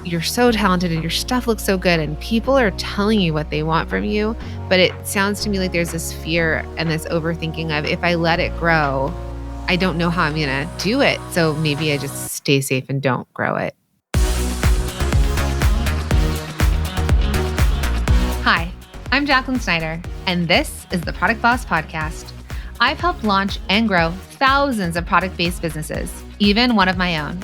you're so talented and your stuff looks so good and people are telling you what they want from you. But it sounds to me like there's this fear and this overthinking of, if I let it grow, I don't know how I'm going to do it. So maybe I just stay safe and don't grow it. Hi, I'm Jacqueline Snyder, and this is the Product Boss Podcast. I've helped launch and grow thousands of product-based businesses, even one of my own.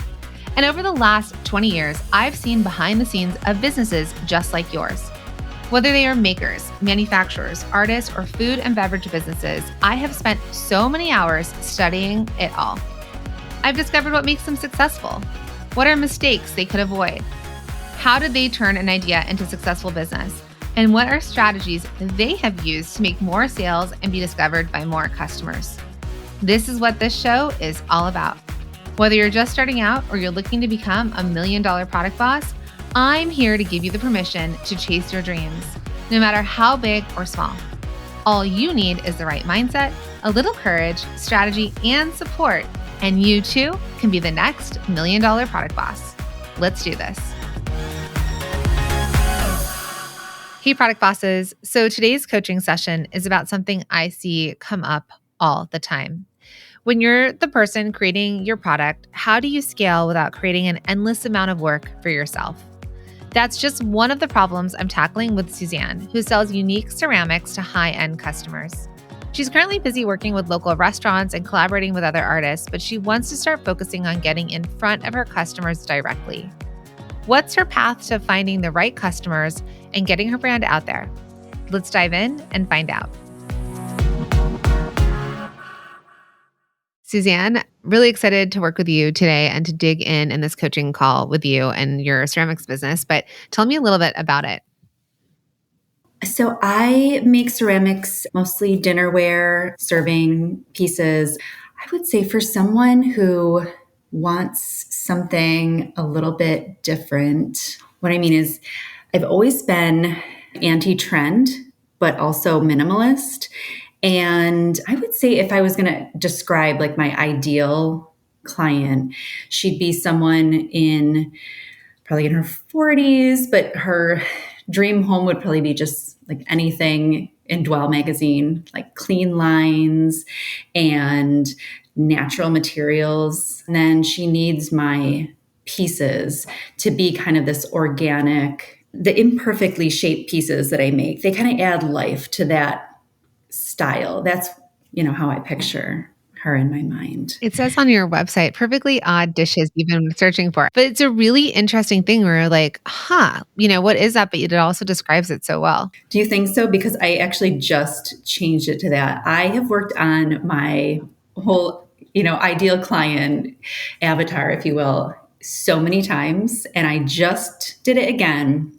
And over the last 20 years, I've seen behind the scenes of businesses just like yours. Whether they are makers, manufacturers, artists, or food and beverage businesses, I have spent so many hours studying it all. I've discovered what makes them successful. What are mistakes they could avoid? How did they turn an idea into successful business? And what are strategies they have used to make more sales and be discovered by more customers? This is what this show is all about. Whether you're just starting out or you're looking to become $1 million product boss, I'm here to give you the permission to chase your dreams, no matter how big or small. All you need is the right mindset, a little courage, strategy, and support, and you too can be the next $1 million product boss. Let's do this. Hey, product bosses. So today's coaching session is about something I see come up all the time. When you're the person creating your product, how do you scale without creating an endless amount of work for yourself? That's just one of the problems I'm tackling with Suzanne, who sells unique ceramics to high-end customers. She's currently busy working with local restaurants and collaborating with other artists, but she wants to start focusing on getting in front of her customers directly. What's her path to finding the right customers and getting her brand out there? Let's dive in and find out. Suzanne, really excited to work with you today and to dig in this coaching call with you and your ceramics business, but tell me a little bit about it. So I make ceramics, mostly dinnerware, serving pieces. I would say for someone who wants something a little bit different, what I mean is I've always been anti-trend, but also minimalist. And I would say if I was going to describe like my ideal client, she'd be someone probably in her 40s, but her dream home would probably be just like anything in Dwell magazine, like clean lines and natural materials. And then she needs my pieces to be kind of this organic, the imperfectly shaped pieces that I make. They kind of add life to that style. That's, how I picture her in my mind. It says on your website, perfectly odd dishes you've been searching for. But it's a really interesting thing where you're like, what is that? But it also describes it so well. Do you think so? Because I actually just changed it to that. I have worked on my whole, ideal client avatar, if you will, so many times. And I just did it again.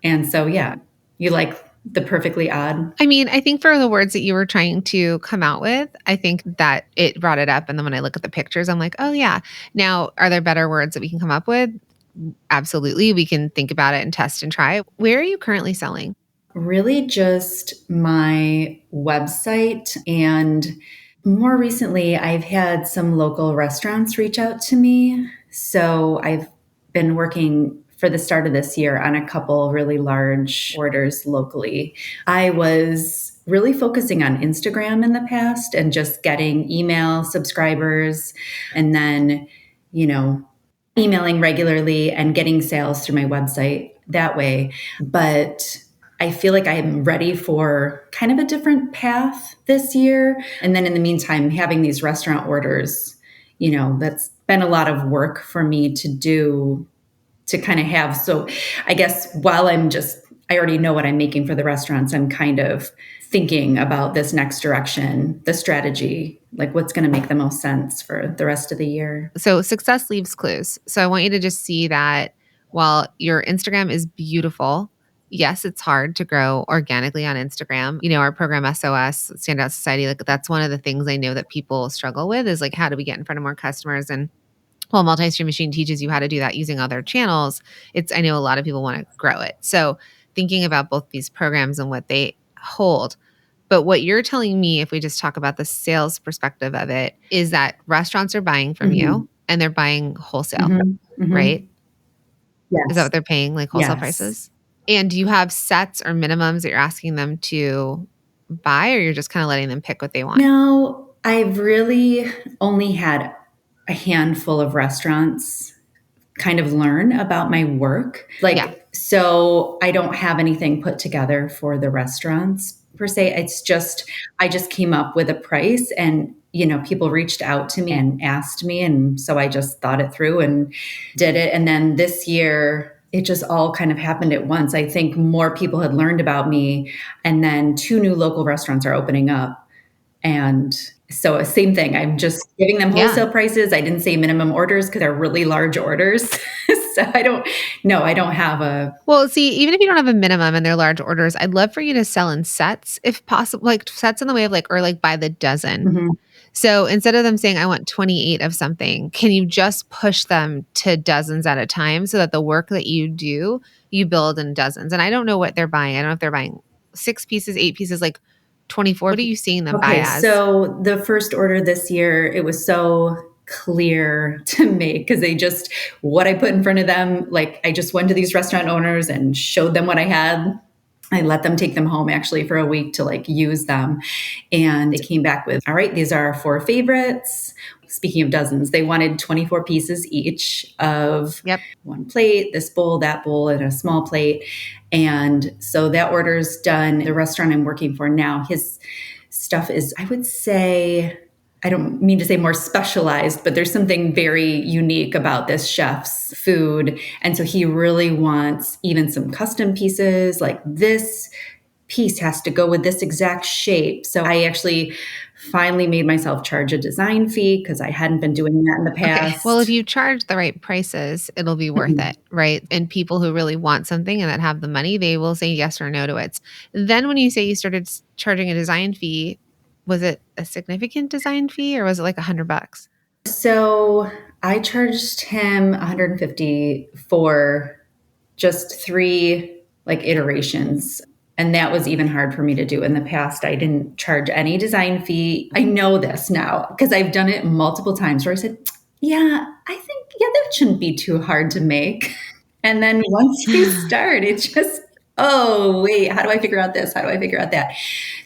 And so, yeah, you like the perfectly odd. I mean, I think for the words that you were trying to come out with, I think that it brought it up. And then when I look at the pictures, I'm like, oh yeah. Now, are there better words that we can come up with? Absolutely. We can think about it and test and try. Where are you currently selling? Really just my website. And more recently, I've had some local restaurants reach out to me. So I've been working for the start of this year on a couple really large orders locally. I was really focusing on Instagram in the past and just getting email subscribers and then, emailing regularly and getting sales through my website that way. But I feel like I'm ready for kind of a different path this year. And then in the meantime, having these restaurant orders, that's been a lot of work for me to do to kind of have. So I guess while I already know what I'm making for the restaurants, I'm kind of thinking about this next direction, the strategy, like what's going to make the most sense for the rest of the year. So success leaves clues. So I want you to just see that while your Instagram is beautiful, yes, it's hard to grow organically on Instagram. Our program SOS, Standout Society, like that's one of the things I know that people struggle with is like, how do we get in front of more customers? And well, Multi-Stream Machine teaches you how to do that using other channels. I know a lot of people want to grow it. So thinking about both these programs and what they hold. But what you're telling me, if we just talk about the sales perspective of it, is that restaurants are buying from you and they're buying wholesale, right? Is that Yes. what they're paying, like wholesale Yes. prices? And do you have sets or minimums that you're asking them to buy, or you're just kind of letting them pick what they want? No, I've really only had a handful of restaurants kind of learn about my work. Yeah. Like, so I don't have anything put together for the restaurants per se. It's just, I just came up with a price and, people reached out to me and asked me. And so I just thought it through and did it. And then this year, it just all kind of happened at once. I think more people had learned about me. And then two new local restaurants are opening up. And so same thing. I'm just giving them Yeah. wholesale prices. I didn't say minimum orders because they're really large orders. So I don't, no, I don't have a, Well, see, even if you don't have a minimum and they're large orders, I'd love for you to sell in sets if possible, like sets in the way of like, or like by the dozen. mhm. So instead of them saying, I want 28 of something, can you just push them to dozens at a time so that the work that you do, you build in dozens? And I don't know what they're buying. I don't know if they're buying 6 pieces, 8 pieces, like 24. What are you seeing them buy Okay. as? So the first order this year, it was so clear to make because they just, what I put in front of them, like I just went to these restaurant owners and showed them what I had. I let them take them home actually for a week to like use them. And they came back with, all right, these are our four favorites. Speaking of dozens, they wanted 24 pieces each of Yep. one plate, this bowl, that bowl, and a small plate. And so that order's done. The restaurant I'm working for now, his stuff is, I would say, I don't mean to say more specialized, but there's something very unique about this chef's food. And so he really wants even some custom pieces, like this piece has to go with this exact shape. So I actually finally made myself charge a design fee because I hadn't been doing that in the Okay. Well, if past. you charge the right prices, it'll be worth Mhm. it, right? And people who really want something and that have the money, they will say yes or no to it. Then when you say you started charging a design fee, was it a significant design fee or was it like $100? So I charged him 150 for just three like iterations. And that was even hard for me to do in the past. I didn't charge any design fee. I know this now because I've done it multiple times where I said, yeah, I think, yeah, that shouldn't be too hard to make. And then once you start, it just, oh, wait, how do I figure out this? How do I figure out that?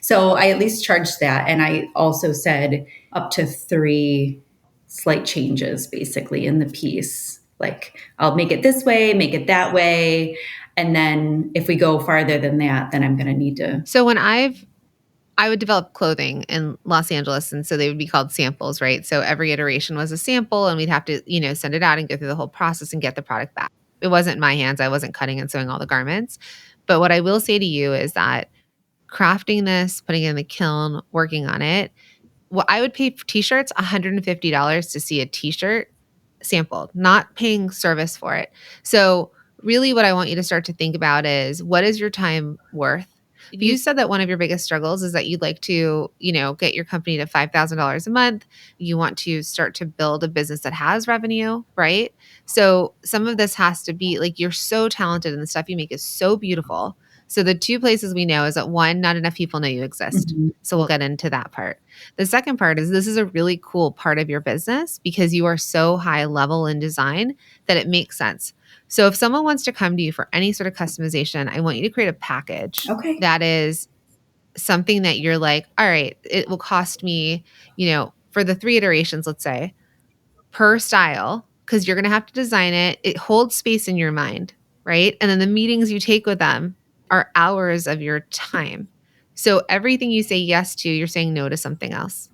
So I at least charged that. And I also said up to three slight changes basically in the piece. Like I'll make it this way, make it that way. And then if we go farther than that, then I'm going to need to. So when I would develop clothing in Los Angeles, and so they would be called samples, right? So every iteration was a sample, and we'd have to, send it out and go through the whole process and get the product back. It wasn't in my hands. I wasn't cutting and sewing all the garments. But what I will say to you is that crafting this, putting it in the kiln, working on it, well, I would pay for t-shirts $150 to see a t-shirt sampled, not paying service for it. So really what I want you to start to think about is what is your time worth? You said that one of your biggest struggles is that you'd like to, get your company to $5,000 a month. You want to start to build a business that has revenue, right? So some of this has to be like you're so talented and the stuff you make is so beautiful. So the two places we know is that one, not enough people know you exist. Mhm. So we'll get into that part. The second part is this is a really cool part of your business because you are so high level in design that it makes sense. So if someone wants to come to you for any sort of customization, I want you to create a package Okay. that is something that you're like, all right, it will cost me, for the three iterations, let's say, per style, because you're going to have to design it. It holds space in your mind, right? And then the meetings you take with them are hours of your time. So everything you say yes to, you're saying no to something else.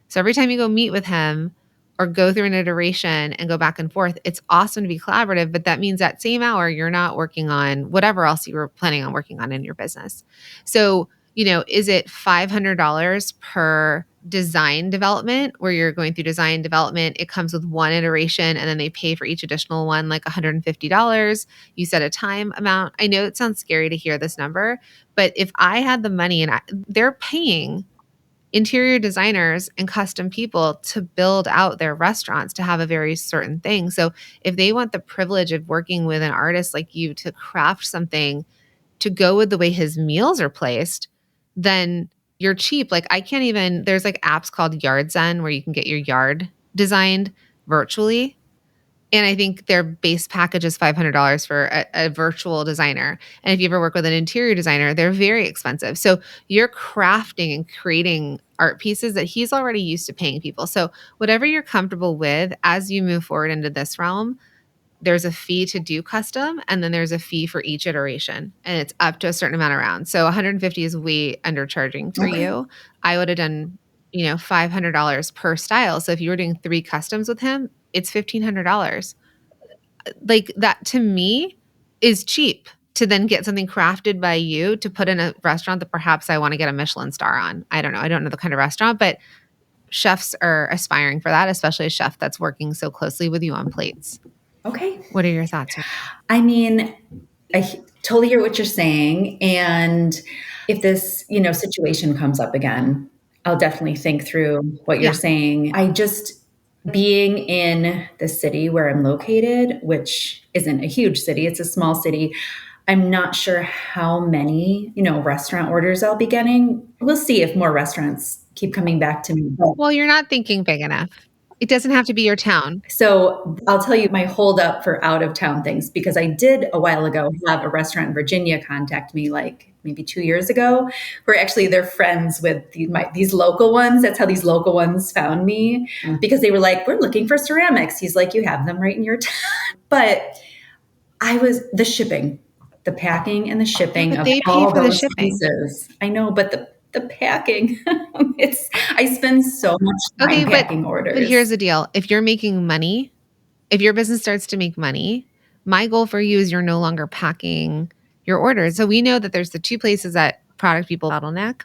So every time you go meet with him or go through an iteration and go back and forth, it's awesome to be collaborative, but that means that same hour you're not working on whatever else you were planning on working on in your business. So, is it $500 per design development where you're going through design development? It comes with one iteration and then they pay for each additional one like $150. You set a time amount. I know it sounds scary to hear this number, but if I had the money and they're paying interior designers and custom people to build out their restaurants to have a very certain thing. So if they want the privilege of working with an artist like you to craft something to go with the way his meals are placed, then you're cheap. Like I can't even, there's like apps called Yard Zen where you can get your yard designed virtually. And I think their base package is $500 for a virtual designer. And if you ever work with an interior designer, they're very expensive. So you're crafting and creating art pieces that he's already used to paying people. So whatever you're comfortable with as you move forward into this realm, there's a fee to do custom, and then there's a fee for each iteration, and it's up to a certain amount of rounds. So 150 is way undercharging for Okay. you. I would have done, $500 per style. So if you were doing 3 customs with him, it's $1,500. Like that to me is cheap to then get something crafted by you to put in a restaurant that perhaps I want to get a Michelin star on. I don't know. I don't know the kind of restaurant, but chefs are aspiring for that, especially a chef that's working so closely with you on plates. Okay. What are your thoughts? I mean, totally hear what you're saying. And if this, situation comes up again, I'll definitely think through what you're Yeah. saying. Being in the city where I'm located, which isn't a huge city, it's a small city. I'm not sure how many, restaurant orders I'll be getting. We'll see if more restaurants keep coming back to me. Well, you're not thinking big enough. It doesn't have to be your town. So I'll tell you my hold up for out of town things, because I did a while ago have a restaurant in Virginia contact me like maybe 2 years ago, where actually they're friends with these local ones. That's how these local ones found me, because they were like, we're looking for ceramics. He's like, you have them right in your town. But the shipping, the packing and the Yeah, shipping but of they pay all for the those shipping. pieces. I know, but the packing, I spend so much time Okay, packing but here's orders. the deal. If you're making money, if your business starts to make money, my goal for you is you're no longer packing your orders. So we know that there's the 2 places that product people bottleneck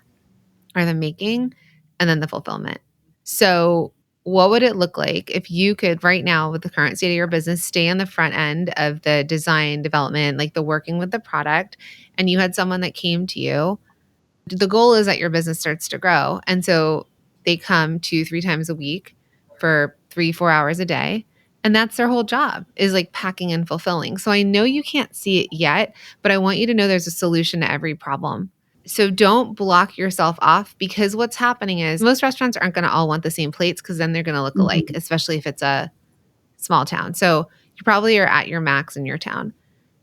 are the making and then the fulfillment. So what would it look like if you could right now with the current state of your business stay on the front end of the design development, like the working with the product, and you had someone that came to you? The goal is that your business starts to grow. And so they come 2, 3 times a week for 3, 4 hours a day. And that's their whole job is like packing and fulfilling. So I know you can't see it yet, but I want you to know there's a solution to every problem. So don't block yourself off, because what's happening is most restaurants aren't going to all want the same plates, because then they're going to look alike, Mhm. especially if it's a small town. So you probably are at your max in your town,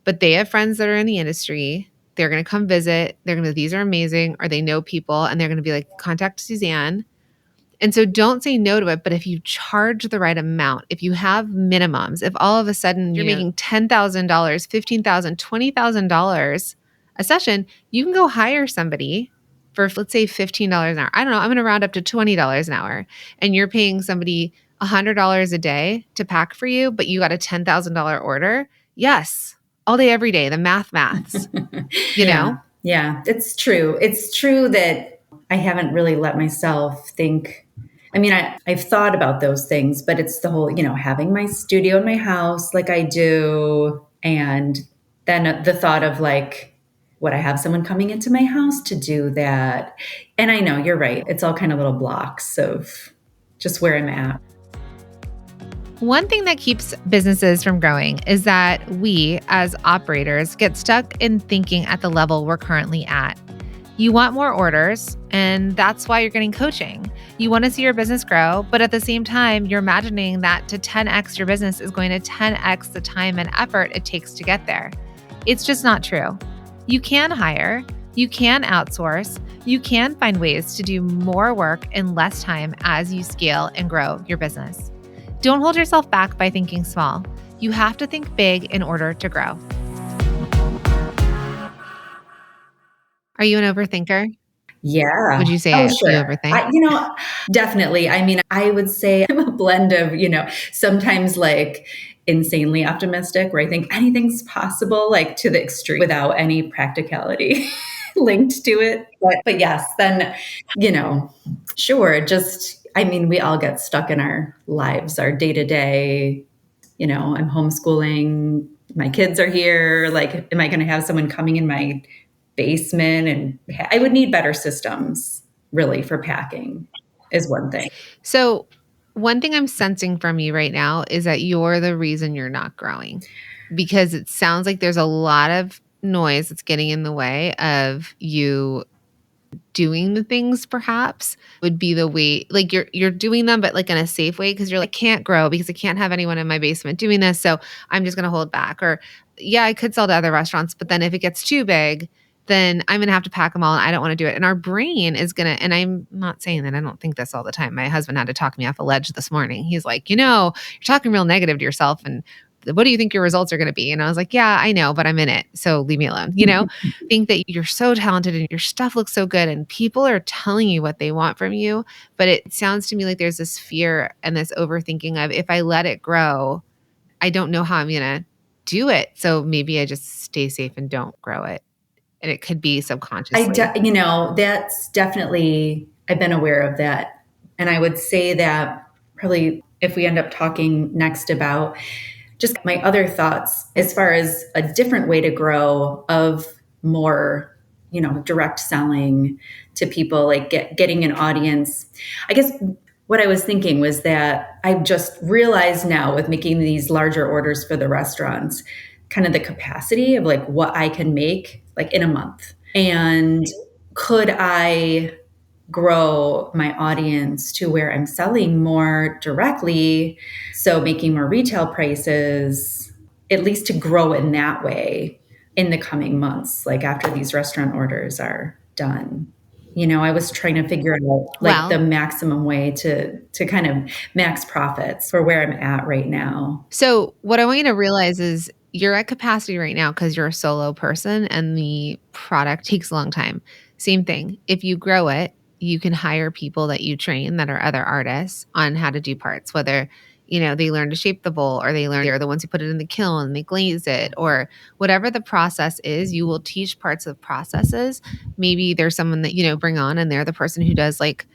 but they have friends that are in the industry. They're going to come visit. They're going to, these are amazing, or they know people, and they're going to be like, contact Suzanne. And so don't say no to it. But if you charge the right amount, if you have minimums, if all of a sudden you're making $10,000, $15,000, $20,000 a session, you can go hire somebody for, let's say, $15 an hour. I don't know. I'm going to round up to $20 an hour. And you're paying somebody $100 a day to pack for you, but you got a $10,000 order. Yes. All day, every day. The maths, Yeah. Yeah, it's true. It's true that I haven't really let myself think. I mean, I've thought about those things, but it's the whole, having my studio in my house like I do. And then the thought of like, would I have someone coming into my house to do that? And I know you're right. It's all kind of little blocks of just where I'm at. One thing that keeps businesses from growing is that we, as operators, get stuck in thinking at the level we're currently at. You want more orders, and that's why you're getting coaching. You want to see your business grow, but at the same time, you're imagining that to 10x your business is going to 10x the time and effort it takes to get there. It's just not true. You can hire, you can outsource, you can find ways to do more work in less time as you scale and grow your business. Don't hold yourself back by thinking small. You have to think big in order to grow. Are you an overthinker? Yeah. Would you Oh, say you sure. overthink? Definitely. I mean, I would say I'm a blend of, sometimes like insanely optimistic, where I think anything's possible, like to the extreme without any practicality linked to it. But yes, then, sure. I mean, we all get stuck in our lives, our day to day. I'm homeschooling. My kids are here. Like, am I going to have someone coming in my basement? And I would need better systems really for packing is one thing. So, one thing I'm sensing from you right now is that you're the reason you're not growing, because it sounds like there's a lot of noise that's getting in the way of you doing the things perhaps would be the way, like you're doing them, but like in a safe way because you're like, can't grow because I can't have anyone in my basement doing this. So I'm just going to hold back. Or yeah, I could sell to other restaurants, but then if it gets too big, then I'm going to have to pack them all and I don't want to do it. And our brain is going to, and I'm not saying that I don't think this all the time. My husband had to talk me off a ledge this morning. He's like, you're talking real negative to yourself. And what do you think your results are going to be? And I was like, yeah, I know, but I'm in it. So leave me alone. Think that you're so talented and your stuff looks so good and people are telling you what they want from you. But it sounds to me like there's this fear and this overthinking of if I let it grow, I don't know how I'm going to do it. So maybe I just stay safe and don't grow it. And it could be subconsciously. That's definitely, I've been aware of that. And I would say that probably if we end up talking next about just my other thoughts as far as a different way to grow of more, direct selling to people, like getting an audience. I guess what I was thinking was that I've just realized now with making these larger orders for the restaurants, kind of the capacity of like what I can make like in a month. And could I grow my audience to where I'm selling more directly, so making more retail prices, at least to grow in that way in the coming months, like after these restaurant orders are done. I was trying to figure out like the Well, maximum way to kind of max profits for where I'm at right now. so what I want you to realize is you're at capacity right now because you're a solo person and the product takes a long time. Same thing. If you grow it, you can hire people that you train that are other artists on how to do parts, whether they learn to shape the bowl or they're the ones who put it in the kiln and they glaze it or whatever the process is, you will teach parts of processes. Maybe there's someone that bring on and they're the person who does like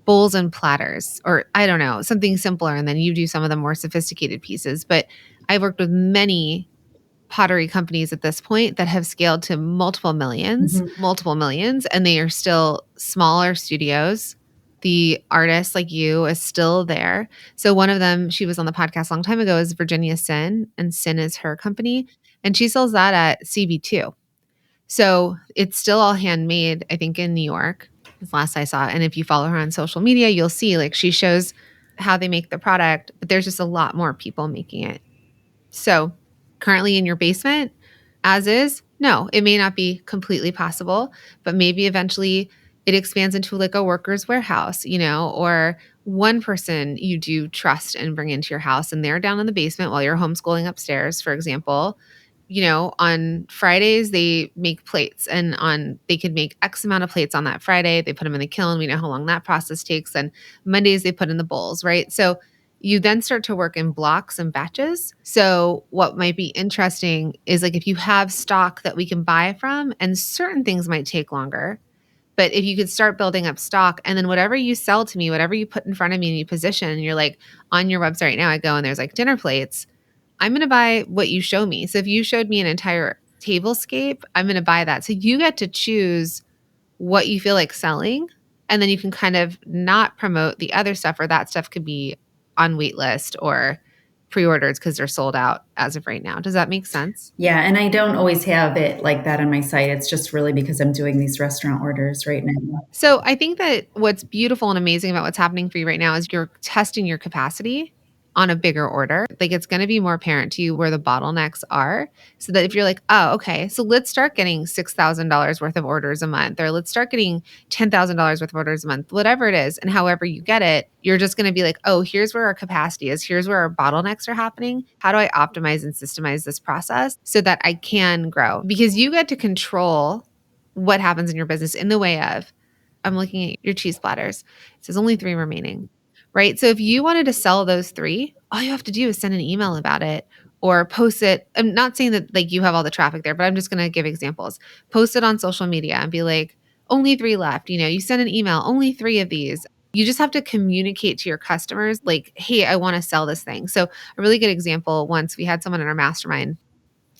bowls and platters, or I don't know, something simpler. And then you do some of the more sophisticated pieces. But I've worked with many pottery companies at this point that have scaled to Mhm. multiple millions, and they are still smaller studios. The artist like you is still there. So one of them, she was on the podcast a long time ago, is Virginia Sin, and Sin is her company. And she sells that at CB2. So it's still all handmade, I think, in New York, as last I saw. And if you follow her on social media, you'll see like she shows how they make the product, but there's just a lot more people making it. So currently in your basement, as is, no, it may not be completely possible, but maybe eventually it expands into like a worker's warehouse, or one person you do trust and bring into your house and they're down in the basement while you're homeschooling upstairs, for example. On Fridays they make plates and they could make X amount of plates on that Friday. They put them in the kiln. We know how long that process takes. And Mondays they put in the bowls, right? So you then start to work in blocks and batches. So what might be interesting is like if you have stock that we can buy from, and certain things might take longer, but if you could start building up stock and then whatever you sell to me, whatever you put in front of me and you position, and you're like on your website right now, I go and there's like dinner plates. I'm going to buy what you show me. So if you showed me an entire tablescape, I'm going to buy that. So you get to choose what you feel like selling. And then you can kind of not promote the other stuff, or that stuff could be on wait list or pre-orders because they're sold out as of right now. Does that make sense? Yeah, and I don't always have it like that on my site. It's just really because I'm doing these restaurant orders right now. So I think that what's beautiful and amazing about what's happening for you right now is you're testing your capacity on a bigger order. Like it's going to be more apparent to you where the bottlenecks are. So that if you're like, oh, okay, so let's start getting $6,000 worth of orders a month, or let's start getting $10,000 worth of orders a month, whatever it is. And however you get it, you're just going to be like, oh, here's where our capacity is. Here's where our bottlenecks are happening. How do I optimize and systemize this process so that I can grow? Because you get to control what happens in your business in the way of, I'm looking at your cheese platters. It says only 3 remaining, right? So if you wanted to sell those 3, all you have to do is send an email about it or post it. I'm not saying that like you have all the traffic there, but I'm just going to give examples. Post it on social media and be like, only 3 left. You send an email, only 3 of these. You just have to communicate to your customers like, hey, I want to sell this thing. So a really good example, once we had someone in our mastermind,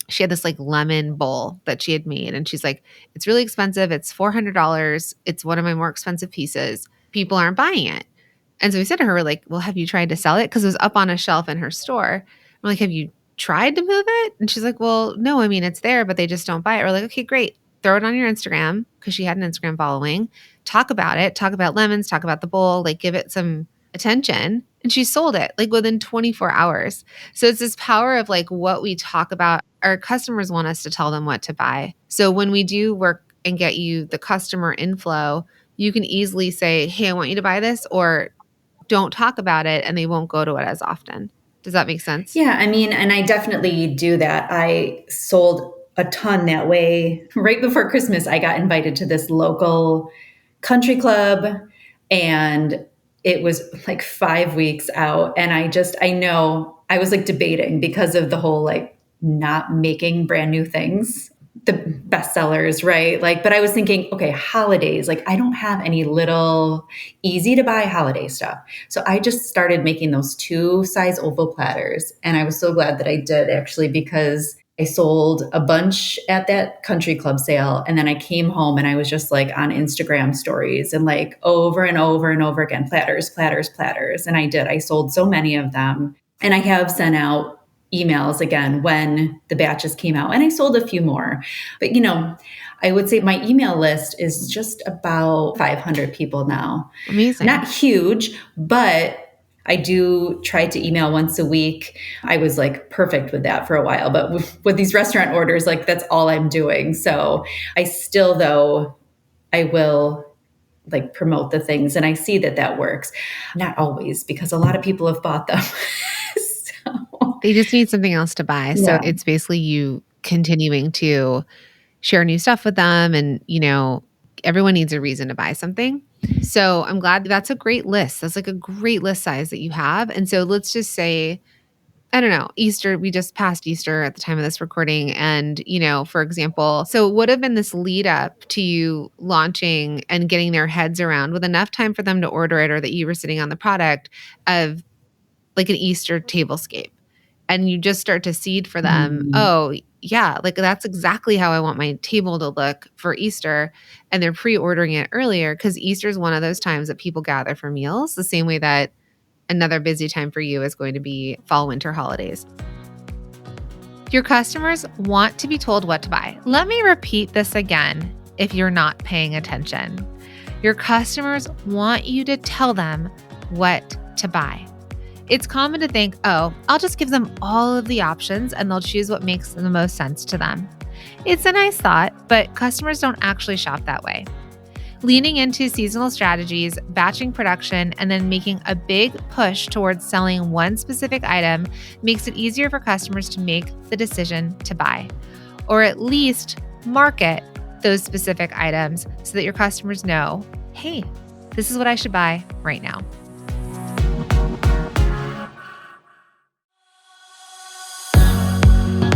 she had this like lemon bowl that she had made. And she's like, it's really expensive. It's $400. It's one of my more expensive pieces. People aren't buying it. And so we said to her, we're like, well, have you tried to sell it? Because it was up on a shelf in her store. We're like, have you tried to move it? And she's like, well, no, I mean, it's there, but they just don't buy it. We're like, okay, great. throw it on your Instagram because she had an Instagram following, talk about it, talk about lemons, talk about the bowl, like give it some attention. And she sold it like within 24 hours. So it's this power of like what we talk about. Our customers want us to tell them what to buy. So when we do work and get you the customer inflow, you can easily say, hey, I want you to buy this, or don't talk about it and they won't go to it as often. Does that make sense? Yeah, I mean, and I definitely do that. I sold a ton that way. Right before Christmas, I got invited to this local country club, and it was like 5 weeks out. And I know I was like debating because of the whole like not making brand new things, the bestsellers, right? Like, but I was thinking, okay, holidays, like I don't have any little easy to buy holiday stuff. So I just started making those 2 size oval platters. And I was so glad that I did actually, because I sold a bunch at that country club sale. And then I came home and I was just like on Instagram stories and like over and over and over again, platters, platters, platters. And I sold so many of them. And I have sent out emails again when the batches came out, and I sold a few more. But, I would say my email list is just about 500 people now. Amazing. Not huge, but I do try to email once a week. I was like perfect with that for a while, but with these restaurant orders, like that's all I'm doing. So I still, though, I will like promote the things, and I see that works. Not always, because a lot of people have bought them. They just need something else to buy. So Yeah. it's basically you continuing to share new stuff with them. And, everyone needs a reason to buy something. So I'm glad that's a great list. That's like a great list size that you have. And so let's just say, I don't know, Easter, we just passed Easter at the time of this recording. And, for example, so it would have been this lead up to you launching and getting their heads around with enough time for them to order it, or that you were sitting on the product of like an Easter tablescape. And you just start to seed for them, oh, yeah, like that's exactly how I want my table to look for Easter. And they're pre-ordering it earlier because Easter is one of those times that people gather for meals, the same way that another busy time for you is going to be fall, winter holidays. Your customers want to be told what to buy. Let me repeat this again if you're not paying attention. Your customers want you to tell them what to buy. It's common to think, oh, I'll just give them all of the options and they'll choose what makes the most sense to them. It's a nice thought, but customers don't actually shop that way. Leaning into seasonal strategies, batching production, and then making a big push towards selling one specific item makes it easier for customers to make the decision to buy, or at least market those specific items so that your customers know, hey, this is what I should buy right now.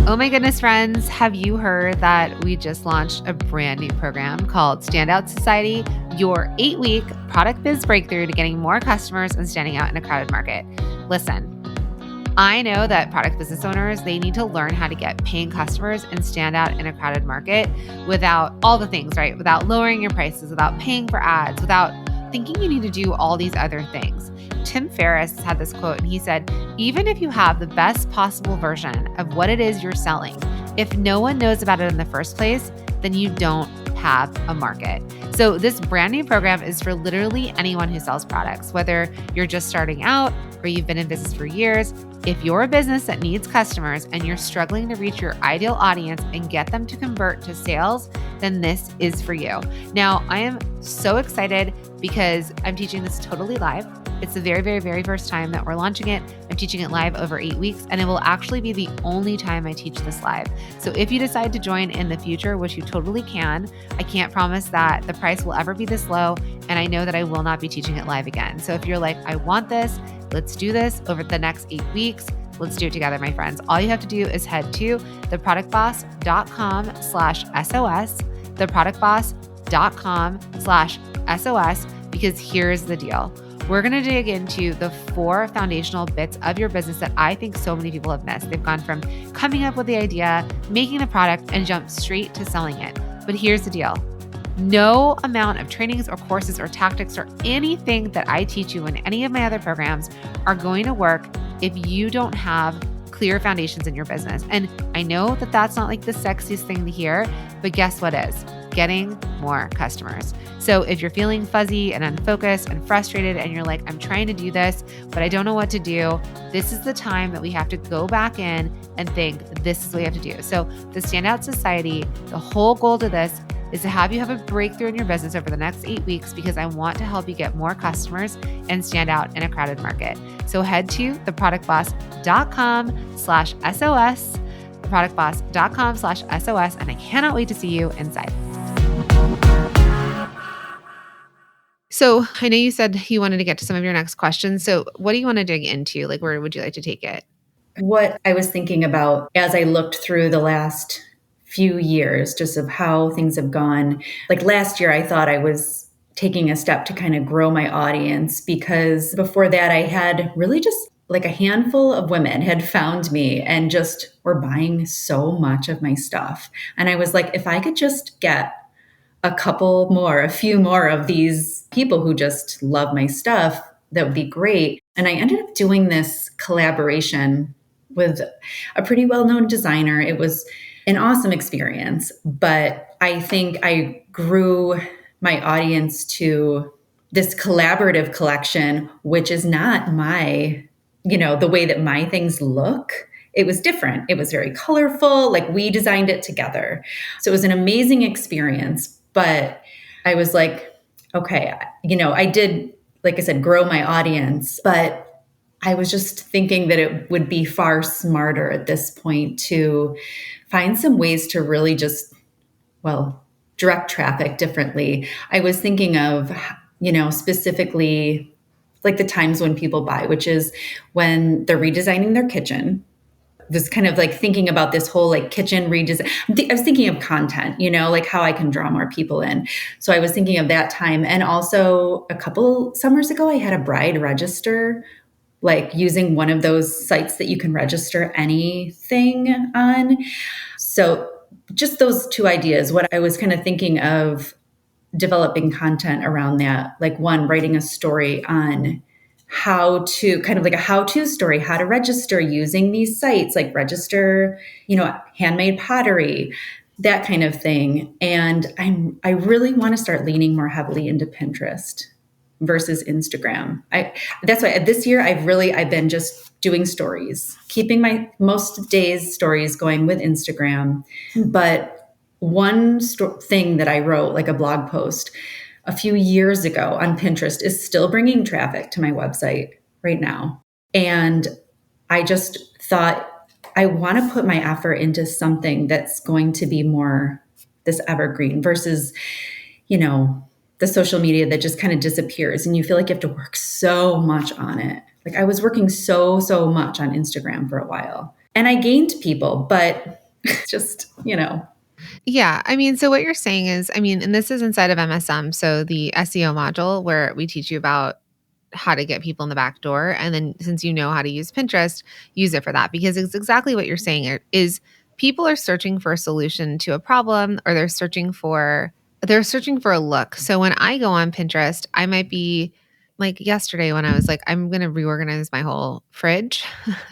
Oh my goodness, friends, have you heard that we just launched a brand new program called Standout Society, your 8-week product biz breakthrough to getting more customers and standing out in a crowded market? Listen, I know that product business owners, they need to learn how to get paying customers and stand out in a crowded market without all the things, right? Without lowering your prices, without paying for ads, without thinking you need to do all these other things. Tim Ferriss had this quote, and he said, even if you have the best possible version of what it is you're selling, if no one knows about it in the first place, then you don't have a market. So this brand new program is for literally anyone who sells products, whether you're just starting out or you've been in business for years. If you're a business that needs customers and you're struggling to reach your ideal audience and get them to convert to sales, then this is for you. Now, I am so excited because I'm teaching this totally live. It's the very, very, very first time that we're launching it. I'm teaching it live over 8 weeks, and it will actually be the only time I teach this live. So if you decide to join in the future, which you totally can, I can't promise that the price will ever be this low, and I know that I will not be teaching it live again. So if you're like, I want this, let's do this over the next 8 weeks. Let's do it together, my friends. All you have to do is head to theproductboss.com/SOS, theproductboss.com/SOS, because here's the deal. We're going to dig into the 4 foundational bits of your business that I think so many people have missed. They've gone from coming up with the idea, making the product, and jumped straight to selling it. But here's the deal. No amount of trainings or courses or tactics or anything that I teach you in any of my other programs are going to work if you don't have clear clear foundations in your business. And I know that that's not like the sexiest thing to hear, but guess what is? Getting more customers. So if you're feeling fuzzy and unfocused and frustrated and you're like, I'm trying to do this, but I don't know what to do, this is the time that we have to go back in and think this is what we have to do. So the Standout Society, the whole goal to this is to have you have a breakthrough in your business over the next 8 weeks, because I want to help you get more customers and stand out in a crowded market. So head to theproductboss.com/SOS, theproductboss.com/SOS, and I cannot wait to see you inside. So I know you said you wanted to get to some of your next questions. So what do you want to dig into? Like, where would you like to take it? What I was thinking about as I looked through the last few years, just of how things have gone. Like last year, I thought I was taking a step to kind of grow my audience, because before that, I had really just like a handful of women had found me and just were buying so much of my stuff. And I was like, if I could just get a few more of these people who just love my stuff, that would be great. And I ended up doing this collaboration with a pretty well-known designer. It was an awesome experience, but I think I grew my audience to this collaborative collection, which is not the way that my things look. It was different. It was very colorful. Like we designed it together. So it was an amazing experience. But I was like, okay, I did, like I said, grow my audience, but I was just thinking that it would be far smarter at this point to find some ways to really just, direct traffic differently. I was thinking of, specifically like the times when people buy, which is when they're redesigning their kitchen. Was kind of like thinking about this whole like kitchen redesign. I was thinking of content, like how I can draw more people in. So I was thinking of that time. And also a couple summers ago, I had a bride register, like using one of those sites that you can register anything on. So just those two ideas, what I was kind of thinking of developing content around that, like one, writing a story on how to kind of like a how-to story, how to register using these sites, like register, handmade pottery, that kind of thing. And I really want to start leaning more heavily into Pinterest versus Instagram. That's why this year I've been just doing stories, keeping my most days stories going with Instagram. But one thing that I wrote, like a blog post a few years ago on Pinterest, is still bringing traffic to my website right now. And I just thought I want to put my effort into something that's going to be more this evergreen versus, the social media that just kind of disappears and you feel like you have to work so much on it. Like I was working so much on Instagram for a while and I gained people, but just, Yeah. I mean, so what you're saying is, and this is inside of MSM. So the SEO module where we teach you about how to get people in the back door. And then since you know how to use Pinterest, use it for that, because it's exactly what you're saying is people are searching for a solution to a problem, or they're searching for a look. So when I go on Pinterest, I might be like yesterday when I was like, I'm going to reorganize my whole fridge.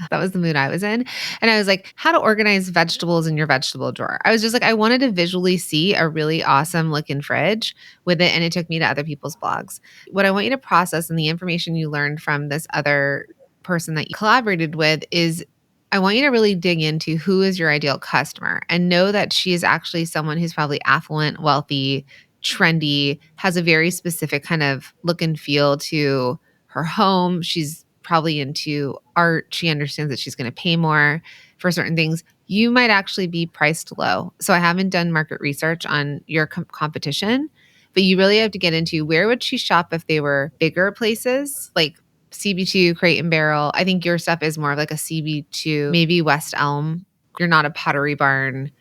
That was the mood I was in. And I was like, how to organize vegetables in your vegetable drawer. I was just like, I wanted to visually see a really awesome looking fridge with it. And it took me to other people's blogs. What I want you to process and the information you learned from this other person that you collaborated with is I want you to really dig into who is your ideal customer and know that she is actually someone who's probably affluent, wealthy, trendy, has a very specific kind of look and feel to her home. She's probably into art. She understands that she's going to pay more for certain things. You might actually be priced low. So I haven't done market research on your competition, but you really have to get into where would she shop if they were bigger places like CB2, Crate and Barrel. I think your stuff is more of like a CB2, maybe West Elm. You're not a Pottery Barn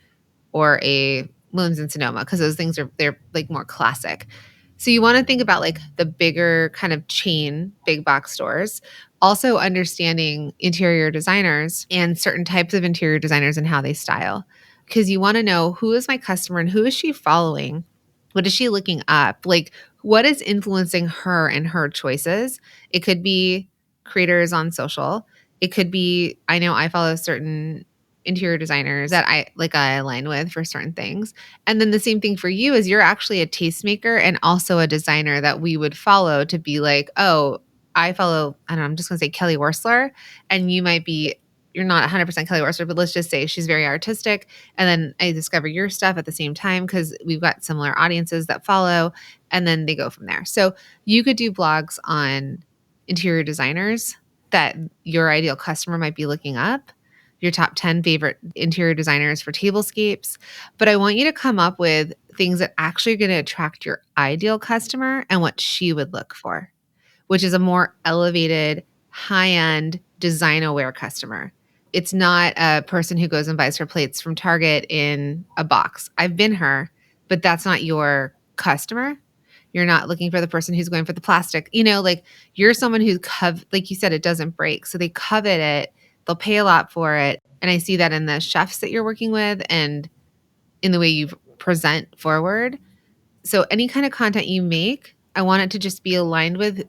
or a Williams and Sonoma, because those things they're like more classic. So you want to think about like the bigger kind of chain, big box stores. Also understanding interior designers and certain types of interior designers and how they style. Because you want to know, who is my customer and who is she following? What is she looking up? Like, what is influencing her and her choices? It could be creators on social. It could be, I know I follow certain interior designers that I align with for certain things. And then the same thing for you is you're actually a tastemaker and also a designer that we would follow to be like, oh, I follow, I don't know, I'm just going to say Kelly Worsler, and you might be, you're not 100% Kelly Worsler, but let's just say she's very artistic. And then I discover your stuff at the same time because we've got similar audiences that follow, and then they go from there. So you could do blogs on interior designers that your ideal customer might be looking up, your top 10 favorite interior designers for tablescapes. But I want you to come up with things that actually are going to attract your ideal customer and what she would look for, which is a more elevated, high-end, design-aware customer. It's not a person who goes and buys her plates from Target in a box. I've been her, but that's not your customer. You're not looking for the person who's going for the plastic. Like you're someone who like you said, it doesn't break. So they covet it. They'll pay a lot for it. And I see that in the chefs that you're working with and in the way you present forward. So any kind of content you make, I want it to just be aligned with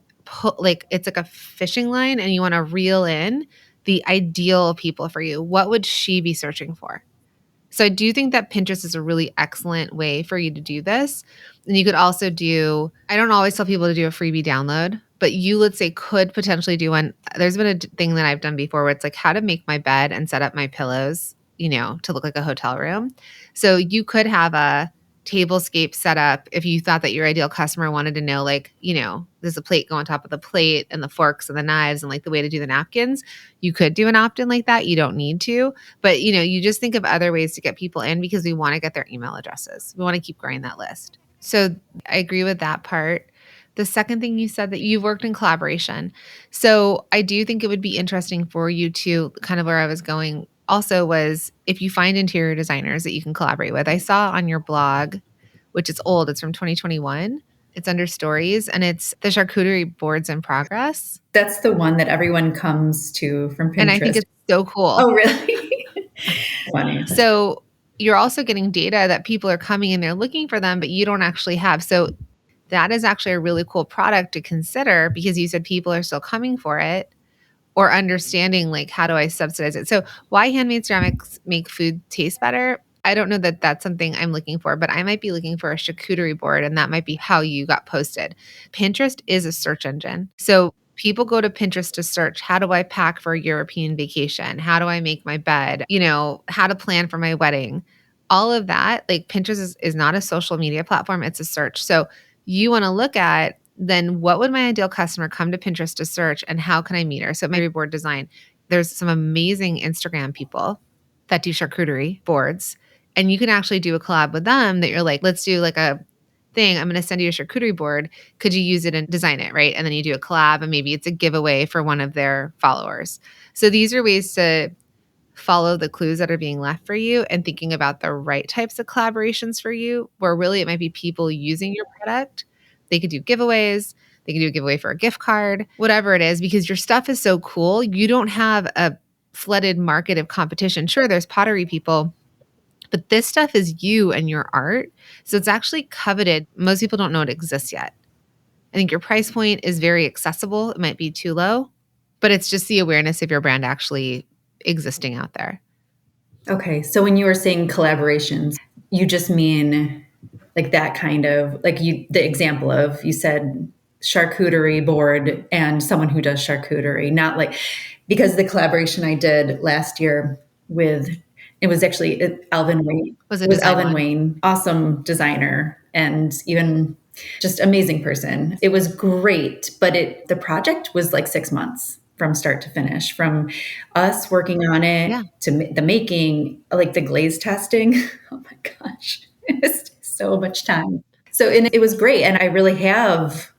like it's like a fishing line and you want to reel in the ideal people for you. What would she be searching for? So I do think that Pinterest is a really excellent way for you to do this. And you could also do, I don't always tell people to do a freebie download, but you, let's say, could potentially do one. There's been a thing that I've done before where it's like how to make my bed and set up my pillows, to look like a hotel room. So you could have a tablescape set up if you thought that your ideal customer wanted to know, like, there's a plate go on top of the plate and the forks and the knives and like the way to do the napkins. You could do an opt-in like that. You don't need to. But, you just think of other ways to get people in because we want to get their email addresses. We want to keep growing that list. So I agree with that part. The second thing you said that you've worked in collaboration. So I do think it would be interesting for you to kind of where I was going also was if you find interior designers that you can collaborate with. I saw on your blog, which is old, it's from 2021. It's under stories and it's the charcuterie boards in progress. That's the one that everyone comes to from Pinterest. And I think it's so cool. Oh, really? Funny. So you're also getting data that people are coming and they're looking for them, but you don't actually have. So that is actually a really cool product to consider because you said people are still coming for it or understanding like, how do I subsidize it? So why handmade ceramics make food taste better? I don't know that that's something I'm looking for, but I might be looking for a charcuterie board and that might be how you got posted. Pinterest is a search engine. So people go to Pinterest to search, how do I pack for a European vacation? How do I make my bed? How to plan for my wedding? All of that, like Pinterest is not a social media platform, it's a search. So you want to look at then what would my ideal customer come to Pinterest to search and how can I meet her? So maybe board design. There's some amazing Instagram people that do charcuterie boards and you can actually do a collab with them that you're like, let's do like a thing. I'm going to send you a charcuterie board. Could you use it and design it? Right. And then you do a collab and maybe it's a giveaway for one of their followers. So these are ways to follow the clues that are being left for you and thinking about the right types of collaborations for you, where really it might be people using your product. They could do giveaways. They can do a giveaway for a gift card, whatever it is, because your stuff is so cool. You don't have a flooded market of competition. Sure, there's pottery people, but this stuff is you and your art. So it's actually coveted. Most people don't know it exists yet. I think your price point is very accessible. It might be too low, but it's just the awareness of your brand actually existing out there. Okay. So when you were saying collaborations, you just mean like that kind of, like the example of, you said charcuterie board and someone who does charcuterie, not like, because the collaboration I did last year with, it was actually Alvin Wayne. Was it was Alvin Wayne, awesome designer and even just amazing person. It was great, but the project was like 6 months from start to finish, from us working on it to the making, like the glaze testing. Oh my gosh, it's so much time. So it was great. And I really have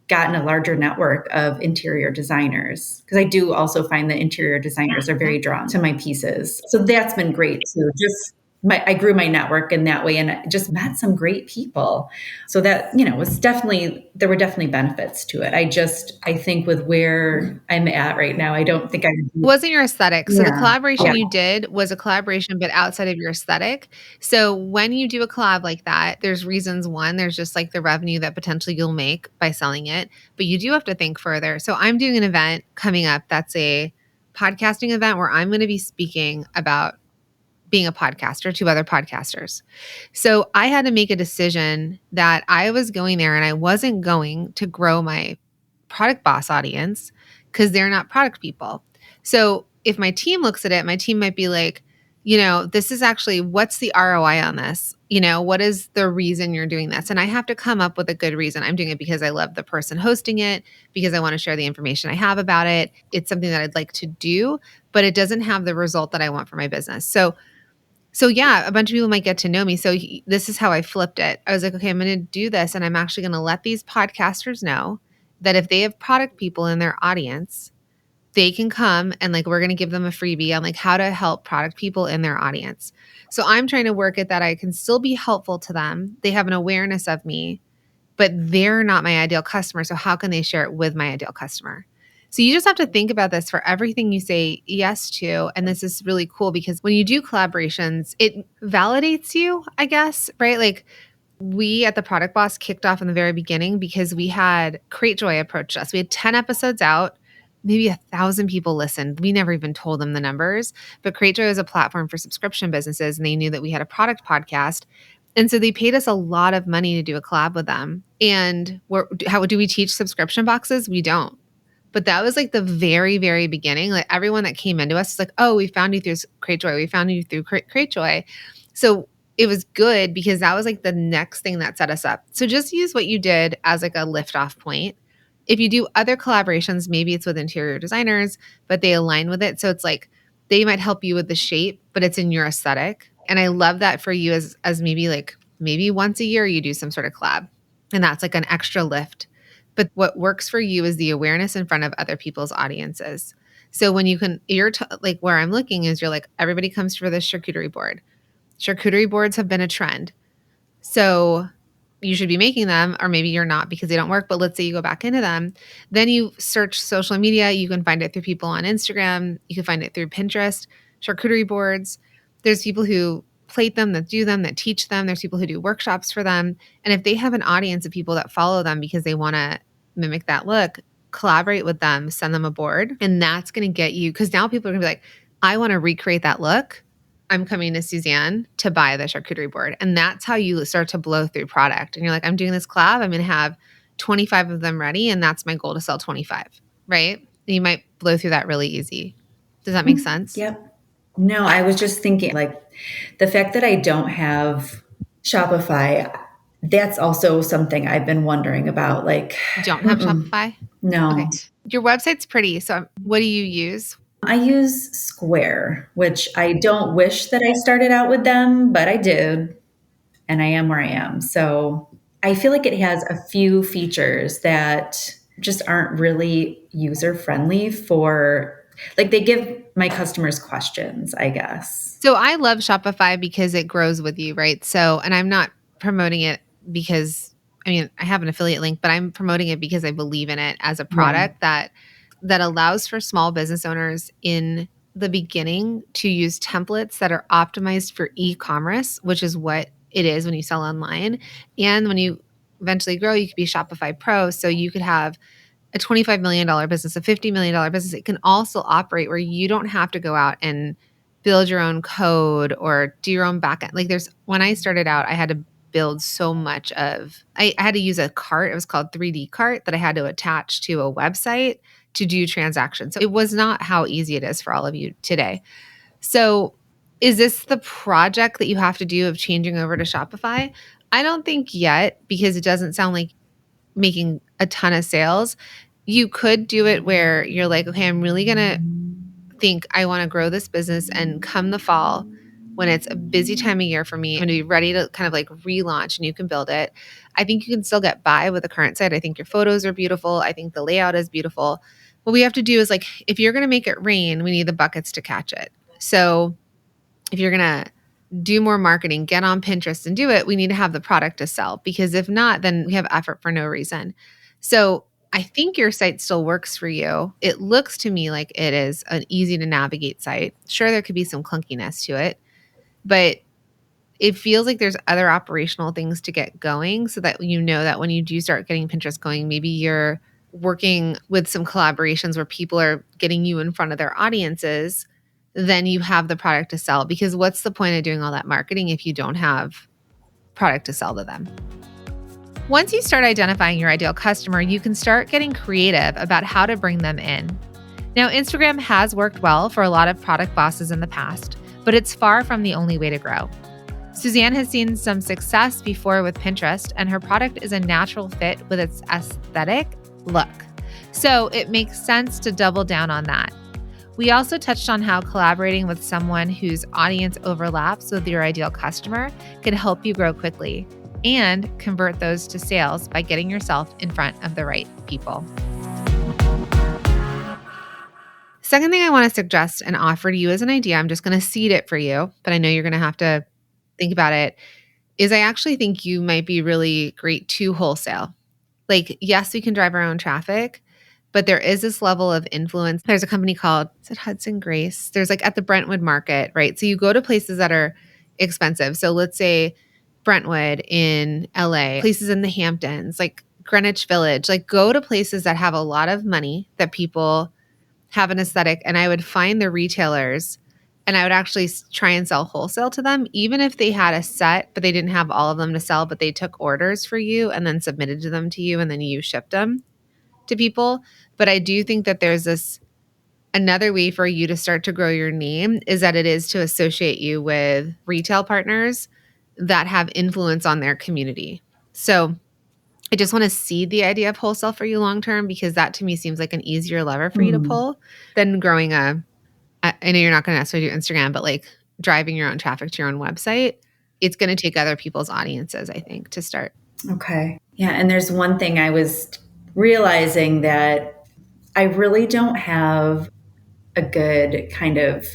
gotten a larger network of interior designers because I do also find that interior designers are very drawn to my pieces. So that's been great too. I grew my network in that way and I just met some great people. So that, there were definitely benefits to it. I think with where I'm at right now, I don't think it wasn't your aesthetic. So the collaboration you did was a collaboration, but outside of your aesthetic. So when you do a collab like that, there's reasons. One, there's just like the revenue that potentially you'll make by selling it, but you do have to think further. So I'm doing an event coming up that's a podcasting event where I'm going to be speaking about being a podcaster to other podcasters. So I had to make a decision that I was going there and I wasn't going to grow my product boss audience because they're not product people. So if my team looks at it, my team might be like, this is actually, what's the ROI on this? What is the reason you're doing this? And I have to come up with a good reason. I'm doing it because I love the person hosting it, because I want to share the information I have about it. It's something that I'd like to do, but it doesn't have the result that I want for my business. So yeah, a bunch of people might get to know me. So this is how I flipped it. I was like, okay, I'm going to do this, and I'm actually going to let these podcasters know that if they have product people in their audience, they can come and we're going to give them a freebie on how to help product people in their audience. So I'm trying to work it that I can still be helpful to them. They have an awareness of me, but they're not my ideal customer. So how can they share it with my ideal customer? So you just have to think about this for everything you say yes to. And this is really cool because when you do collaborations, it validates you, I guess, right? We at the Product Boss kicked off in the very beginning because we had Cratejoy approach us. We had 10 episodes out, maybe 1,000 people listened. We never even told them the numbers, but Cratejoy is a platform for subscription businesses, and they knew that we had a product podcast. And so they paid us a lot of money to do a collab with them. And how do we teach subscription boxes? We don't. But that was the very, very beginning. Everyone that came into us is oh, we found you through Cratejoy. We found you through Cratejoy. So it was good because that was the next thing that set us up. So just use what you did as a lift off point. If you do other collaborations, maybe it's with interior designers, but they align with it. So it's they might help you with the shape, but it's in your aesthetic. And I love that for you as maybe once a year you do some sort of collab. And that's an extra lift. But what works for you is the awareness in front of other people's audiences. So when where I'm looking is everybody comes for this charcuterie board. Charcuterie boards have been a trend. So you should be making them, or maybe you're not because they don't work, but let's say you go back into them. Then you search social media. You can find it through people on Instagram. You can find it through Pinterest, charcuterie boards. There's people who plate them, that do them, that teach them. There's people who do workshops for them. And if they have an audience of people that follow them because they want to mimic that look, collaborate with them, send them a board. And that's going to get you, because now people are going to be I want to recreate that look. I'm coming to Suzanne to buy the charcuterie board. And that's how you start to blow through product. And you're I'm doing this collab. I'm going to have 25 of them ready. And that's my goal, to sell 25, right? And you might blow through that really easy. Does that make sense? Yep. No, I was just thinking the fact that I don't have Shopify, that's also something I've been wondering about. You don't have Shopify? No. Okay. Your website's pretty. So what do you use? I use Square, which I don't wish that I started out with them, but I did. And I am where I am. So I feel it has a few features that just aren't really user friendly they give my customers questions, I guess. So I love Shopify because it grows with you, right? So, and I'm not promoting it because, I have an affiliate link, but I'm promoting it because I believe in it as a product that allows for small business owners in the beginning to use templates that are optimized for e-commerce, which is what it is when you sell online. And when you eventually grow, you could be Shopify Pro. So you could have a $25 million business, a $50 million business. It can also operate where you don't have to go out and build your own code or do your own backend. When I started out, I had to build so much I had to use a cart. It was called 3D cart that I had to attach to a website to do transactions. So it was not how easy it is for all of you today. So is this the project that you have to do of changing over to Shopify? I don't think yet, because it doesn't sound like making a ton of sales. You could do it where you're okay, I'm really going to think I want to grow this business, and come the fall when it's a busy time of year for me, I'm going to be ready to kind of relaunch, and you can build it. I think you can still get by with the current site. I think your photos are beautiful. I think the layout is beautiful. What we have to do is if you're going to make it rain, we need the buckets to catch it. So if you're going to do more marketing, get on Pinterest and do it, we need to have the product to sell, because if not, then we have effort for no reason. So I think your site still works for you. It looks to me like it is an easy to navigate site. Sure, there could be some clunkiness to it, but it feels like there's other operational things to get going so that you know that when you do start getting Pinterest going, maybe you're working with some collaborations where people are getting you in front of their audiences, then you have the product to sell. Because what's the point of doing all that marketing if you don't have product to sell to them? Once you start identifying your ideal customer, you can start getting creative about how to bring them in. Now, Instagram has worked well for a lot of product bosses in the past, but it's far from the only way to grow. Suzanne has seen some success before with Pinterest, and her product is a natural fit with its aesthetic look. So it makes sense to double down on that. We also touched on how collaborating with someone whose audience overlaps with your ideal customer can help you grow quickly and convert those to sales by getting yourself in front of the right people. Second thing I want to suggest and offer to you as an idea, I'm just going to seed it for you, but I know you're going to have to think about it, is I actually think you might be really great to wholesale. Like, yes, we can drive our own traffic, but there is this level of influence. There's a company called, is it Hudson Grace? There's like at the Brentwood market, right? So you go to places that are expensive. So let's say Brentwood in LA, places in the Hamptons, like Greenwich Village, like go to places that have a lot of money that people have an aesthetic. And I would find the retailers and I would actually try and sell wholesale to them, even if they had a set, but they didn't have all of them to sell, but they took orders for you and then submitted to them to you and then you shipped them to people. But I do think that there's this another way for you to start to grow your name is that it is to associate you with retail partners that have influence on their community. So I just want to seed the idea of wholesale for you long term, because that to me seems like an easier lever for you to pull than growing I know you're not going to necessarily do Instagram, but like driving your own traffic to your own website. It's going to take other people's audiences, I think, to start. Okay. Yeah. And there's one thing I was realizing that I really don't have a good kind of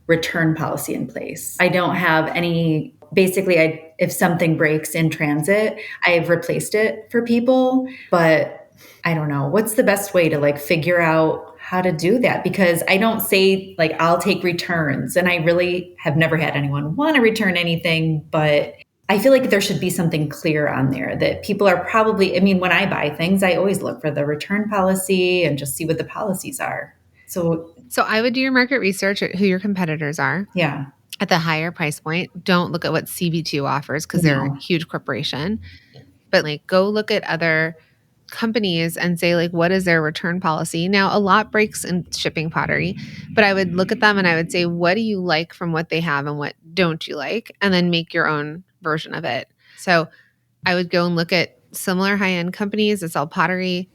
return policy in place. I don't have any, basically, if something breaks in transit, I've replaced it for people, but I don't know. What's the best way to like figure out how to do that? Because I don't say like, I'll take returns. And I really have never had anyone want to return anything, but I feel like there should be something clear on there that people are probably, I mean, when I buy things, I always look for the return policy and just see what the policies are. So I would do your market research at who your competitors are. Yeah. At the higher price point, don't look at what CB2 offers because they're a huge corporation. But like go look at other companies and say like, what is their return policy? Now, a lot breaks in shipping pottery, but I would look at them and I would say, what do you like from what they have and what don't you like? And then make your own version of it. So I would go and look at similar high-end companies that sell pottery.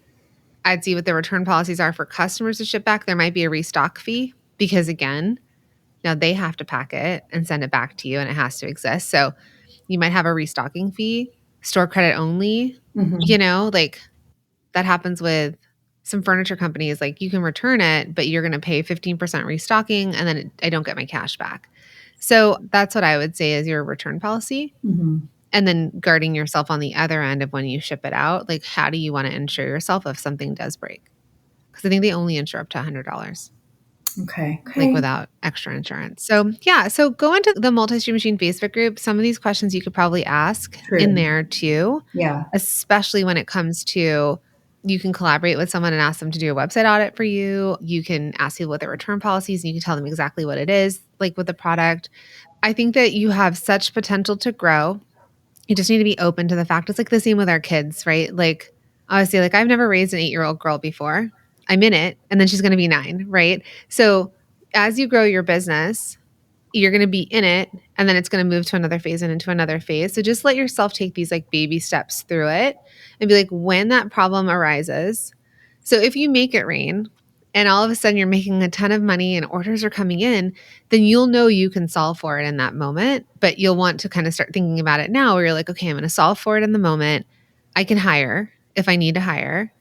I'd see what the return policies are for customers to ship back. There might be a restock fee because again, now they have to pack it and send it back to you and it has to exist. So you might have a restocking fee, store credit only, like that happens with some furniture companies. Like you can return it, but you're going to pay 15% restocking and then I don't get my cash back. So that's what I would say is your return policy. And then guarding yourself on the other end of when you ship it out. Like how do you want to insure yourself if something does break? Because I think they only insure up to $100. Okay. Like without extra insurance. So yeah, so go into the Multi-Stream Machine Facebook group. Some of these questions you could probably ask in there too. Yeah. Especially when it comes to, you can collaborate with someone and ask them to do a website audit for you. You can ask people what their return policies and you can tell them exactly what it is, like with the product. I think that you have such potential to grow. You just need to be open to the fact. It's like the same with our kids, right? Like obviously, like I've never raised an 8-year-old girl before. I'm in it, and then she's going to be 9, right? So as you grow your business, you're going to be in it, and then it's going to move to another phase and into another phase. So just let yourself take these like baby steps through it and be like, when that problem arises. So if you make it rain and all of a sudden you're making a ton of money and orders are coming in, then you'll know you can solve for it in that moment. But you'll want to kind of start thinking about it now where you're like, okay, I'm going to solve for it in the moment. I can hire if I need to hire.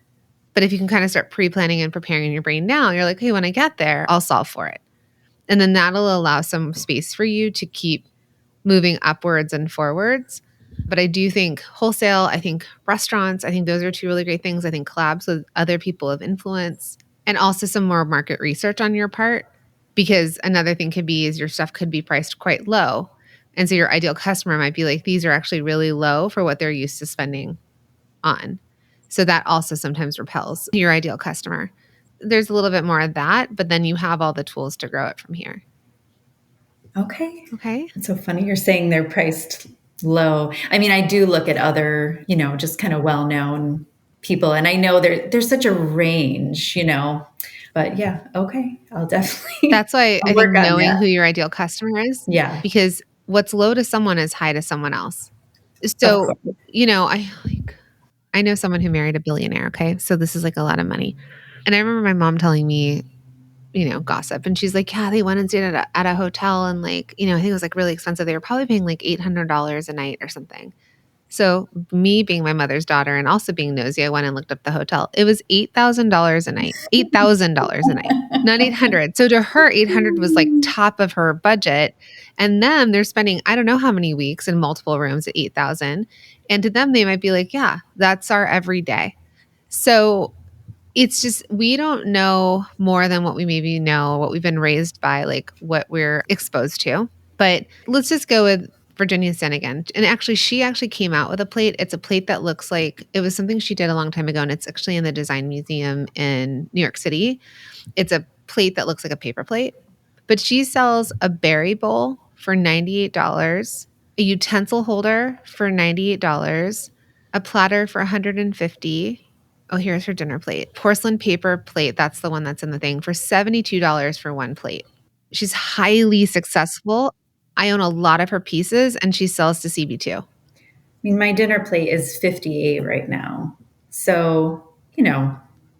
But if you can kind of start pre-planning and preparing in your brain now, you're like, hey, when I get there, I'll solve for it. And then that'll allow some space for you to keep moving upwards and forwards. But I do think wholesale, I think restaurants, I think those are 2 really great things. I think collabs with other people of influence and also some more market research on your part. Because another thing could be is your stuff could be priced quite low. And so your ideal customer might be like, these are actually really low for what they're used to spending on. So that also sometimes repels your ideal customer. There's a little bit more of that, but then you have all the tools to grow it from here. Okay. Okay. It's so funny you're saying they're priced low. I mean, I do look at other, just kind of well-known people, and I know there's such a range, but yeah, okay. I'll definitely That's why I'll I think work on knowing that. who your ideal customer is, Yeah, because what's low to someone is high to someone else. of So, course. I know someone who married a billionaire, okay? So this is like a lot of money. And I remember my mom telling me, gossip. And she's like, yeah, they went and stayed at a hotel and like, I think it was like really expensive. They were probably paying like $800 a night or something. So me being my mother's daughter and also being nosy, I went and looked up the hotel. It was $8,000 a night. $8,000 a night, not 800. So to her, 800 was like top of her budget. And then they're spending I don't know how many weeks in multiple rooms at 8,000. And to them, they might be like, yeah, that's our everyday. So it's just we don't know more than what we maybe know, what we've been raised by, like what we're exposed to. But let's just go with Virginia Sin again. And actually, she actually came out with a plate. It's a plate that looks like it was something she did a long time ago, and it's actually in the Design Museum in New York City. It's a plate that looks like a paper plate, but she sells a berry bowl for $98, a utensil holder for $98, a platter for $150. Oh, here's her dinner plate. Porcelain paper plate, that's the one that's in the thing, for $72 for one plate. She's highly successful. I own a lot of her pieces and she sells to CB2. I mean, my dinner plate is 58 right now. So,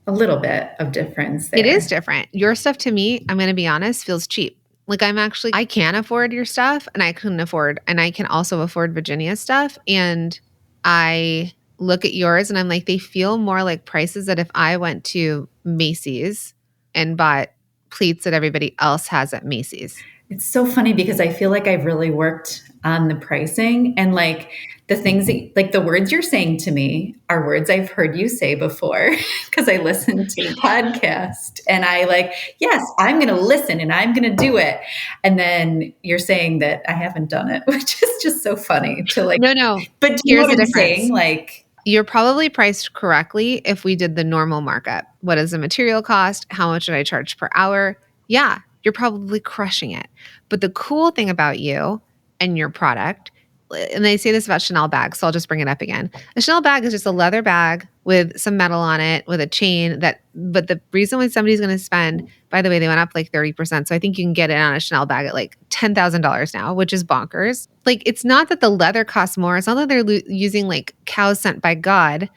a little bit of difference It is there. different. Your stuff to me, I'm going to be honest, feels cheap. Like I can afford your stuff and I can also afford Virginia's stuff. And I look at yours and I'm like, they feel more like prices that if I went to Macy's and bought plates that everybody else has at Macy's. It's so funny because I feel like I've really worked on the pricing, and like the things that, like the words you're saying to me are words I've heard you say before because I listened to your podcast and I like, yes, I'm going to listen and I'm going to do it. And then you're saying that I haven't done it, which is just so funny to like, No. but do you know Here's what the I'm difference. saying? Like, You're probably priced correctly if we did the normal markup. What is the material cost? How much should I charge per hour? Yeah, you're probably crushing it. But the cool thing about you and your product, and they say this about Chanel bags, so I'll just bring it up again. A Chanel bag is just a leather bag with some metal on it with a chain but the reason why somebody's going to spend, by the way, they went up like 30%. So I think you can get it on a Chanel bag at like $10,000 now, which is bonkers. Like it's not that the leather costs more. It's not that they're using like cows sent by God.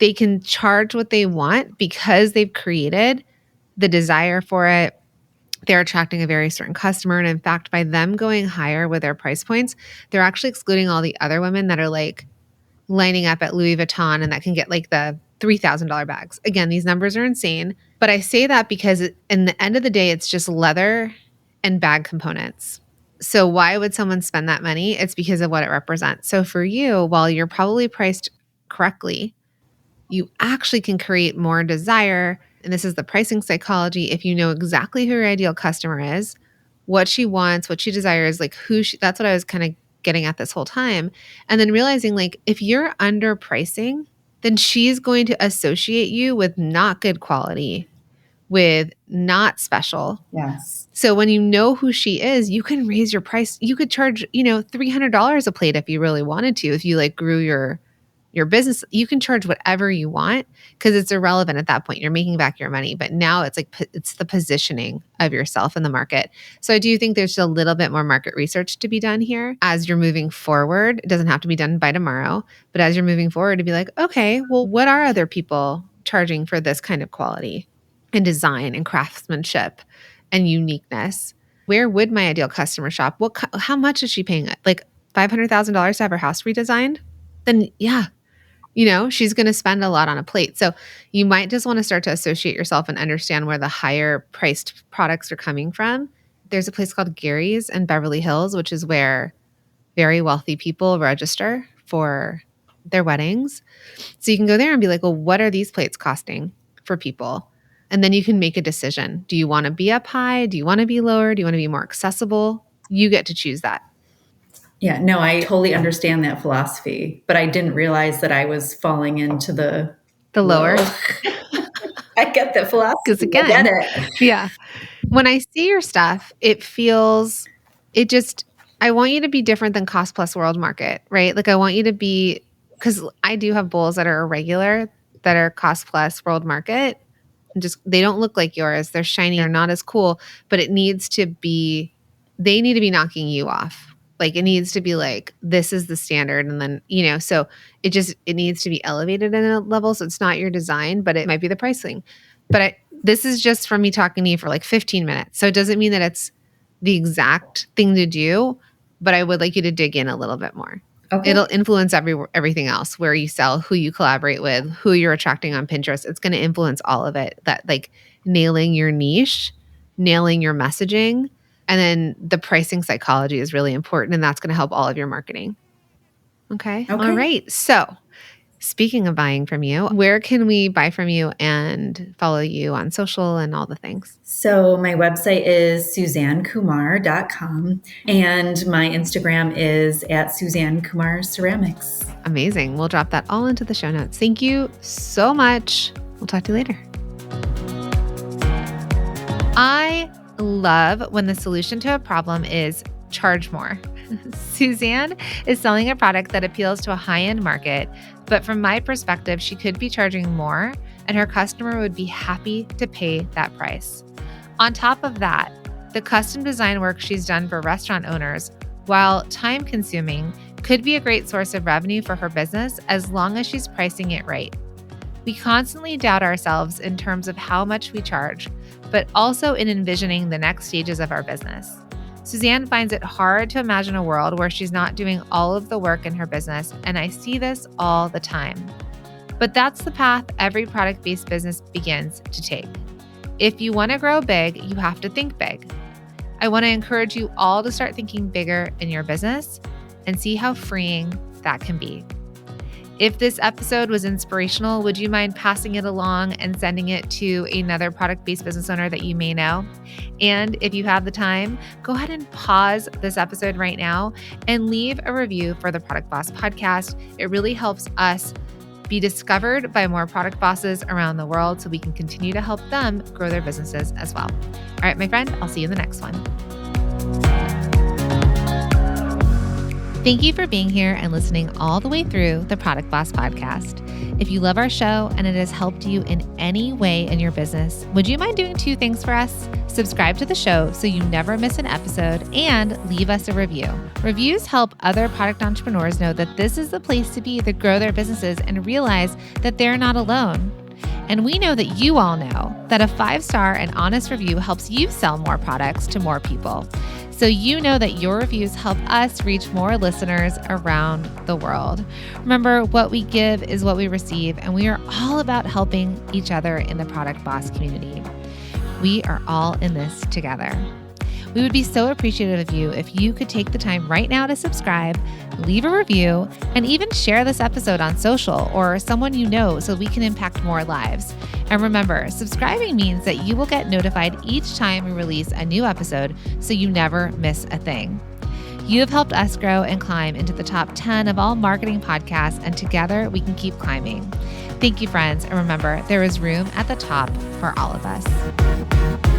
They can charge what they want because they've created the desire for it. They're attracting a very certain customer. And in fact, by them going higher with their price points, they're actually excluding all the other women that are like lining up at Louis Vuitton and that can get like the $3,000 bags. Again, these numbers are insane. But I say that because in the end of the day, it's just leather and bag components. So why would someone spend that money? It's because of what it represents. So for you, while you're probably priced correctly, you actually can create more desire. And this is the pricing psychology. If you know exactly who your ideal customer is, what she wants, what she desires, like that's what I was kind of getting at this whole time. And then realizing like if you're underpricing, then she's going to associate you with not good quality, with not special. yes. So when you know who she is, you can raise your price. You could charge, $300 a plate if you really wanted to, if you like grew your business. You can charge whatever you want because it's irrelevant at that point. You're making back your money. But now it's like it's the positioning of yourself in the market. So I do think there's a little bit more market research to be done here as you're moving forward. It doesn't have to be done by tomorrow, but as you're moving forward to be like, okay, well, what are other people charging for this kind of quality and design and craftsmanship and uniqueness? Where would my ideal customer shop? How much is she paying? Like $500,000 to have her house redesigned? Then yeah, she's going to spend a lot on a plate. So you might just want to start to associate yourself and understand where the higher priced products are coming from. There's a place called Gary's in Beverly Hills, which is where very wealthy people register for their weddings. So you can go there and be like, well, what are these plates costing for people? And then you can make a decision. Do you want to be up high? Do you want to be lower? Do you want to be more accessible? You get to choose that. Yeah, no, I totally understand that philosophy, but I didn't realize that I was falling into the The lower. I get the philosophy. Because I again, get it. yeah. When I see your stuff, I want you to be different than cost plus world market, right? Like I want you to be, because I do have bowls that are irregular, that are cost plus world market. And just, they don't look like yours. They're shiny. They're not as cool, but they need to be knocking you off. Like it needs to be like, this is the standard. And then, so it needs to be elevated in a level. So it's not your design, but it might be the pricing. But this is just from me talking to you for like 15 minutes. So it doesn't mean that it's the exact thing to do, but I would like you to dig in a little bit more. Okay. It'll influence everything else, where you sell, who you collaborate with, who you're attracting on Pinterest. It's going to influence all of it. That like nailing your niche, nailing your messaging, and then the pricing psychology is really important, and that's going to help all of your marketing. Okay. All right. So speaking of buying from you, where can we buy from you and follow you on social and all the things? So my website is SuzanneKumar.com and my Instagram is at Suzanne Kumar Ceramics. Amazing. We'll drop that all into the show notes. Thank you so much. We'll talk to you later. I love when the solution to a problem is charge more. Suzanne is selling a product that appeals to a high-end market, but from my perspective, she could be charging more and her customer would be happy to pay that price. On top of that, the custom design work she's done for restaurant owners, while time-consuming, could be a great source of revenue for her business as long as she's pricing it right. We constantly doubt ourselves in terms of how much we charge, but also in envisioning the next stages of our business. Suzanne finds it hard to imagine a world where she's not doing all of the work in her business, and I see this all the time. But that's the path every product-based business begins to take. If you want to grow big, you have to think big. I want to encourage you all to start thinking bigger in your business and see how freeing that can be. If this episode was inspirational, would you mind passing it along and sending it to another product-based business owner that you may know? And if you have the time, go ahead and pause this episode right now and leave a review for the Product Boss podcast. It really helps us be discovered by more product bosses around the world so we can continue to help them grow their businesses as well. All right, my friend, I'll see you in the next one. Thank you for being here and listening all the way through the Product Boss podcast. If you love our show and it has helped you in any way in your business, would you mind doing 2 things for us? Subscribe to the show so you never miss an episode and leave us a review. Reviews help other product entrepreneurs know that this is the place to be to grow their businesses and realize that they're not alone. And we know that you all know that a 5-star and honest review helps you sell more products to more people. So you know that your reviews help us reach more listeners around the world. Remember, what we give is what we receive, and we are all about helping each other in the Product Boss community. We are all in this together. We would be so appreciative of you if you could take the time right now to subscribe, leave a review, and even share this episode on social or someone you know so we can impact more lives. And remember, subscribing means that you will get notified each time we release a new episode so you never miss a thing. You have helped us grow and climb into the top 10 of all marketing podcasts, and together we can keep climbing. Thank you, friends, and remember, there is room at the top for all of us.